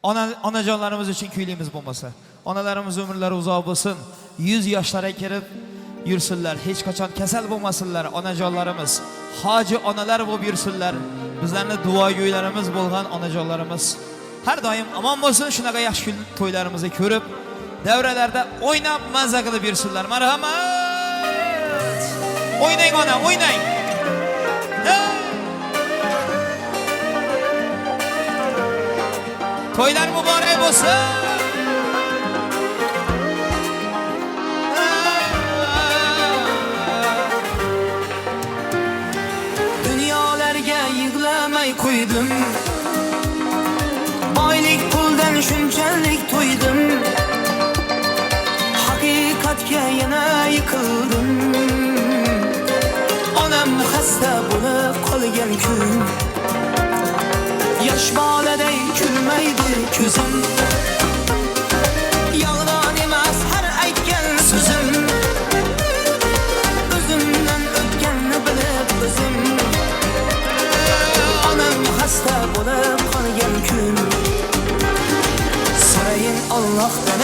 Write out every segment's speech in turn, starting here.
Onajonlarimiz uchun kuylimiz bo'lmasa. Onalarimiz umrlari uzoq bo'lsin. 100 yoshlarga kirib yursinlar, hech qachon kasal bo'lmasinlar. Onajonlarimiz, hoji onalar bo'lib yursinlar. Bizlarning duogo'ylarimiz bo'lgan onajonlarimiz har doim omon bo'lsin. Shunaqa yaxshi kun to'ylarimizni ko'rib, davralarda o'ynab mazza qilib yursinlar. Marhamat. O'ynang ona, o'ynang. To'ylar muborak bo'lsin. Dunyolarga yig'lamay qo'ydim. Boylik puldan shunchalik to'ydim. Haqiqatga yana yiqildim. Onam xasta bo'lib qolgan kun, yosh boladay kulmaydi ko'zim. Yolg'on emas har aytgan so'zim, o'zimdan o'tganni bilib o'zim. Onam xasta bo'lib qolgan kun, so'rayin Allohdan,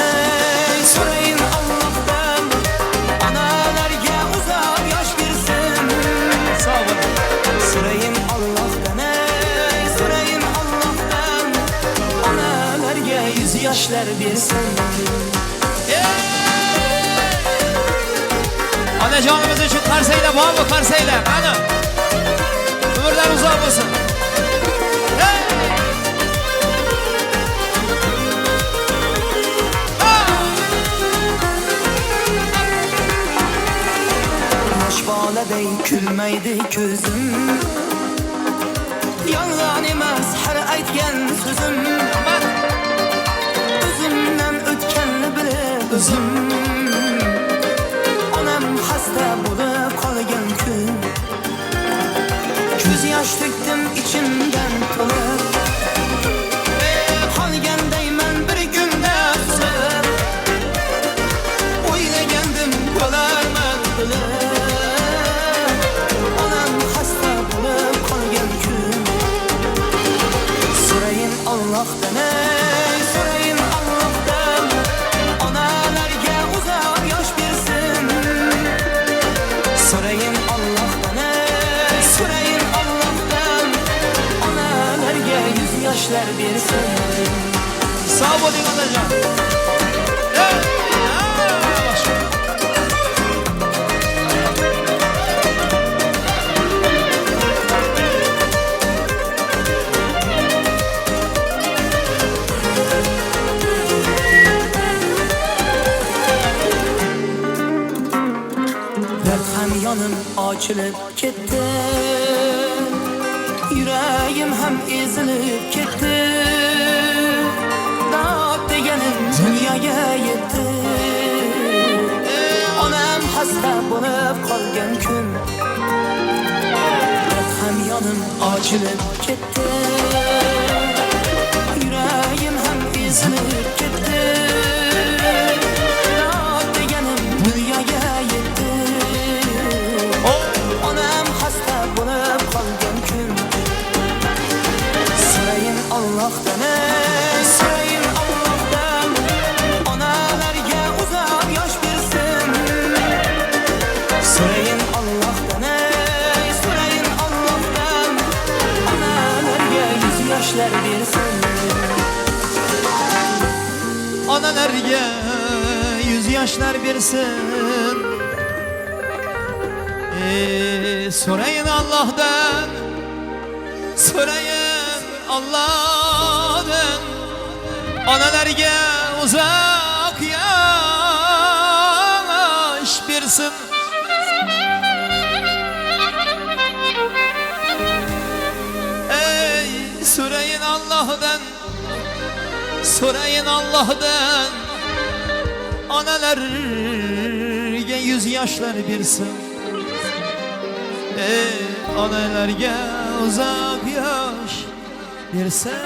so'rayin Allohdan, onalarga uzoq yosh bersin. Sog' bo'ling. So'rayin Allohdan, so'rayin Allohdan, onalarga 100 yoshlar bersin. Onajonimiz uchun qarsaylar bormi? Qarsaylar. Mana. Umrlar uzoq bo'lsin. Yosh boladay kulmaydi ko'zim, yolg'on emas har aytgan so'zim. O'zimdan o'tganni bilib o'zim. Onam xasta bo'lib qolgan kun, ko'z yosh to'kdim ichimdan to'lib. Qolgandayman bir kunda o'zib, o'ylagandim qolarman bilib. Onam xasta bo'lib qolgan kun, so'rayin Allohdan, so'rayin Allohdan, onalarga uzoq yosh bersin. So'rayin Allohdan, so'rayin Allohdan, onalarga 100 yoshlar bersin. Sog' bo'ling onajon. Dard ham yonim ochilib ketdi, yuragim ham ezilib ketdi. Dod deganim dunyoga yetdi. Onam xasta bo'lib qolgan kun, dard ham yonim ochilib ketdi, yuragim ham ezilib ketdi. Dod deganim dunyoga yetdi. Onam xasta bo'lib qolgan kun, so'rayin Allohdan, so'rayin Allohdan, onalarga uzoq yosh bersin. So'rayin Allohdan, so'rayin Allohdan, onalarga 100 yoshlar bersin. Onalarga 100 yoshlar bersin. So'rayin Allohdan, so'rayin Allohdan, onalarga uzoq yosh bersin. So'rayin Allohdan, so'rayin Allohdan, onalarga 100 yoshlar bersin. Onalarga uzoq yosh bersin.